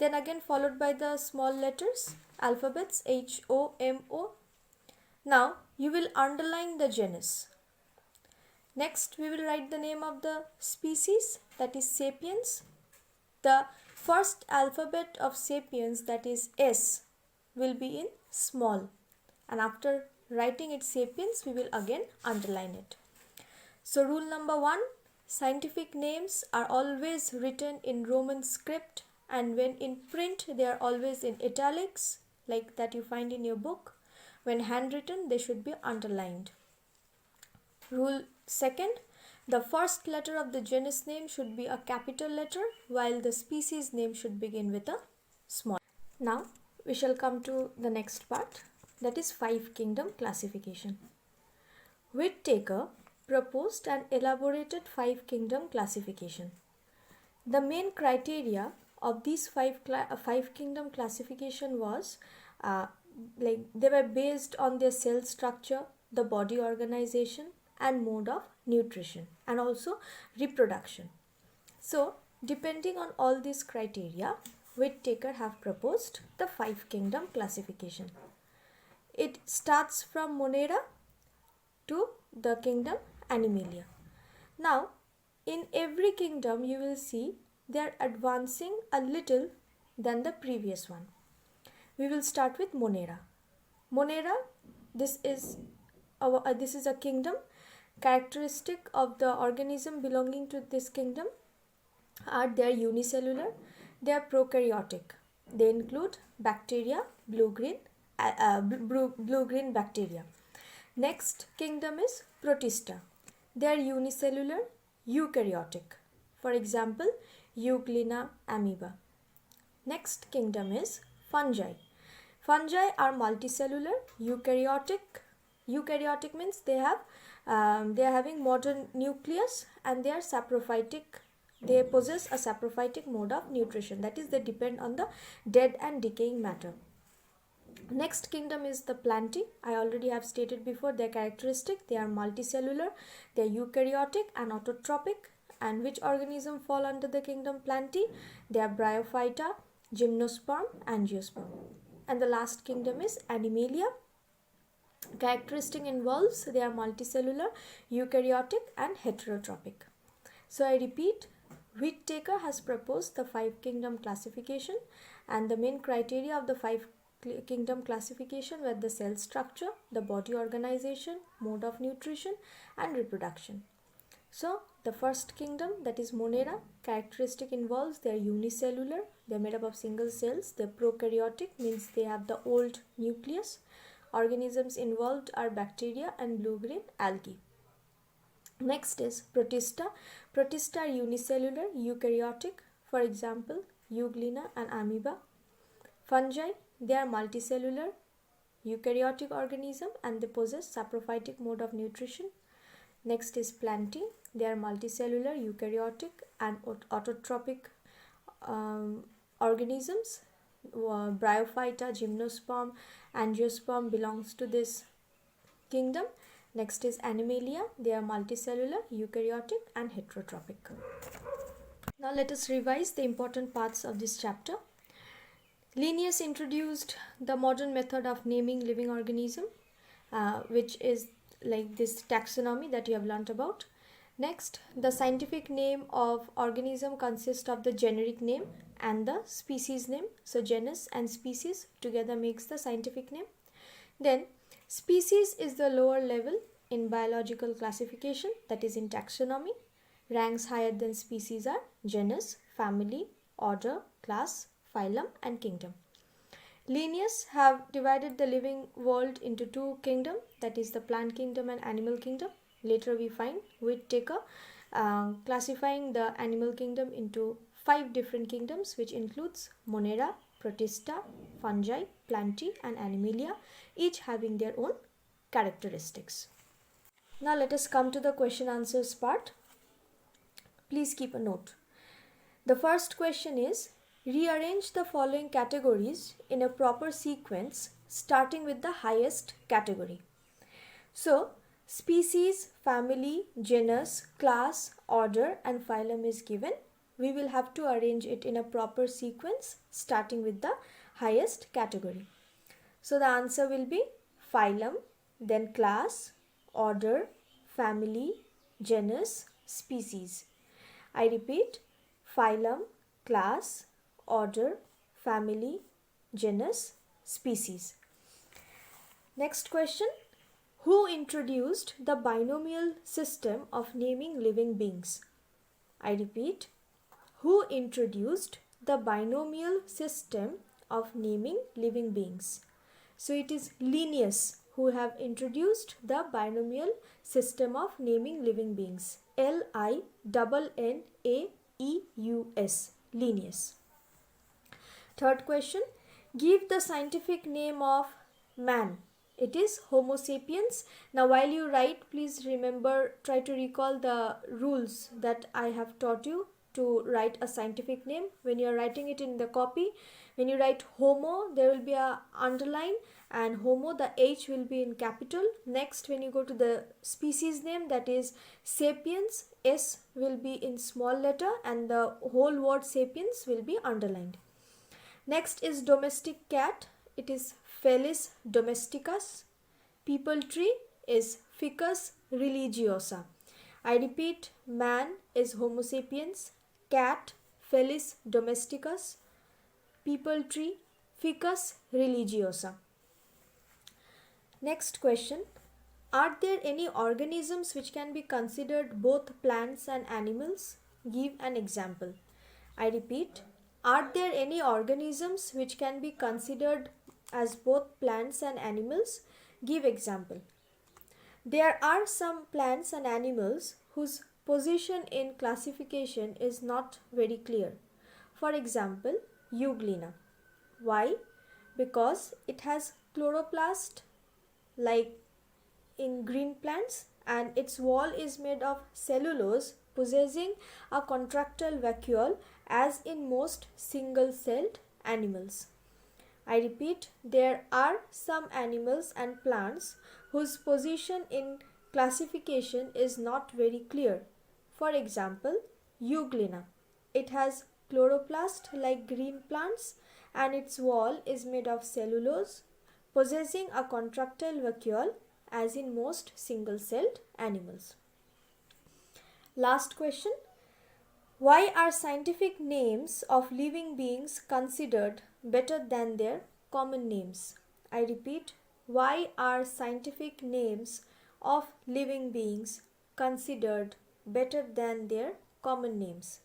then again followed by the small letters, alphabets HOMO. Now you will underline the genus. Next we will write the name of the species, that is sapiens. The first alphabet of sapiens, that is S, will be in small, and after writing it sapiens we will again underline it. So rule number 1, scientific names are always written in Roman script, and when in print they are always in italics, like that you find in your book. When handwritten they should be underlined. Rule 2, the first letter of the genus name should be a capital letter, while the species name should begin with a small. Now we shall come to the next part, that is 5 kingdom classification. Whittaker proposed an elaborated 5 kingdom classification. The main criteria of these 5 kingdom classification was they were based on their cell structure, the body organization, and mode of nutrition, and also reproduction. So depending on all these criteria, Whittaker have proposed the 5 kingdom classification. It starts from Monera to the kingdom Animalia. Now in every kingdom you will see they are advancing a little than the previous one. We will start with Monera. Monera, this is a kingdom. Characteristic of the organism belonging to this kingdom are they are unicellular, they are prokaryotic. They include bacteria, blue-green bacteria. Next kingdom is Protista. They are unicellular, eukaryotic. For example, Euglena amoeba. Next kingdom is Fungi. Fungi are multicellular, eukaryotic. Eukaryotic means they are having modern nucleus, and they are saprophytic. They possess a saprophytic mode of nutrition, that is they depend on the dead and decaying matter. Next kingdom is the Plantae. I already have stated before their characteristic. They are multicellular, they are eukaryotic and autotrophic. And which organism fall under the kingdom Plantae? They are Bryophyta, Gymnosperm, Angiosperm. And the last kingdom is Animalia. Characteristic involves they are multicellular, eukaryotic, and heterotrophic. So I repeat, Whittaker has proposed the 5 kingdom classification, and the main criteria of the 5 kingdom classification were the cell structure, the body organization, mode of nutrition, and reproduction. So the first kingdom, that is Monera, characteristic involves they are unicellular, they are made up of single cells, they are prokaryotic, means they have the old nucleus. Organisms involved are bacteria and blue-green algae. Next is Protista. Protista are unicellular, eukaryotic, for example, Euglena and amoeba. Fungi, they are multicellular, eukaryotic organism, and they possess saprophytic mode of nutrition. Next is Plantae. They are multicellular, eukaryotic, and autotrophic organisms. Bryophyta, Gymnosperm, Angiosperm belongs to this kingdom. Next is Animalia. They are multicellular, eukaryotic, and heterotrophic. Now let us revise the important parts of this chapter. Linnaeus introduced the modern method of naming living organism, which is like this taxonomy that you have learnt about. Next, the scientific name of organism consists of the generic name and the species name. So genus and species together makes the scientific name. Then species is the lower level in biological classification, that is in taxonomy. Ranks higher than species are genus, family, order, class, phylum, and kingdom. Linnaeus have divided the living world into 2 kingdoms, that is the plant kingdom and animal kingdom. Later we find Whittaker classifying the animal kingdom into 5 different kingdoms, which includes Monera, Protista, Fungi, Plantae, and Animalia, each having their own characteristics. Now let us come to the question answers part. Please keep a note. The first question is, rearrange the following categories in a proper sequence starting with the highest category. So species, family, genus, class, order, and phylum is given. we will have to arrange it in a proper sequence starting with the highest category. So the answer will be phylum, then class, order, family, genus, species. I repeat, phylum, class, order, family, genus, species. Next question. Who introduced the binomial system of naming living beings? I repeat, who introduced the binomial system of naming living beings? So it is Linnaeus who have introduced the binomial system of naming living beings. Linnaeus. Linnaeus. Third question. Give the scientific name of man. It is Homo sapiens. Now while you write, please remember, try to recall the rules that I have taught you to write a scientific name. When you are writing it in the copy, when you write Homo, there will be a underline, and Homo, the H will be in capital. Next, when you go to the species name, that is sapiens, S will be in small letter and the whole word sapiens will be underlined. Next is domestic cat. It is Felis domesticus. People tree is Ficus religiosa. I repeat, man is Homo sapiens, cat Felis domesticus, people tree Ficus religiosa. Next question. Are there any organisms which can be considered both plants and animals? Give an example. I repeat, are there any organisms which can be considered as both plants and animals? Give example. There are some plants and animals whose position in classification is not very clear. For example, Euglena. Why? Because it has chloroplast like in green plants, and its wall is made of cellulose possessing a contractile vacuole as in most single-celled animals. I repeat, there are some animals and plants whose position in classification is not very clear. For example, Euglena. It has chloroplast like green plants and its wall is made of cellulose possessing a contractile vacuole as in most single-celled animals. Last question. Why are scientific names of living beings considered better than their common names? I repeat, why are scientific names of living beings considered better than their common names?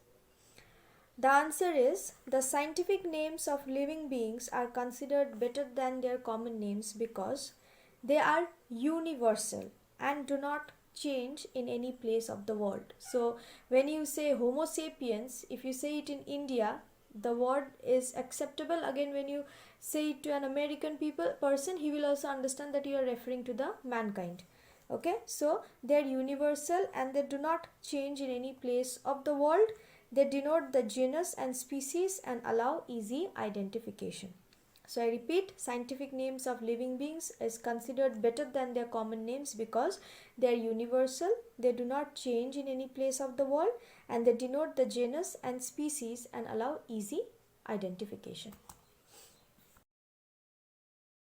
The answer is, the scientific names of living beings are considered better than their common names because they are universal and do not change in any place of the world. So when you say Homo sapiens, if you say it in India, the word is acceptable. Again, when you say it to an American person, he will also understand that you are referring to the mankind. Okay, so they are universal and they do not change in any place of the world. They denote the genus and species and allow easy identification. So I repeat, scientific names of living beings is considered better than their common names because they are universal, they do not change in any place of the world, and they denote the genus and species and allow easy identification.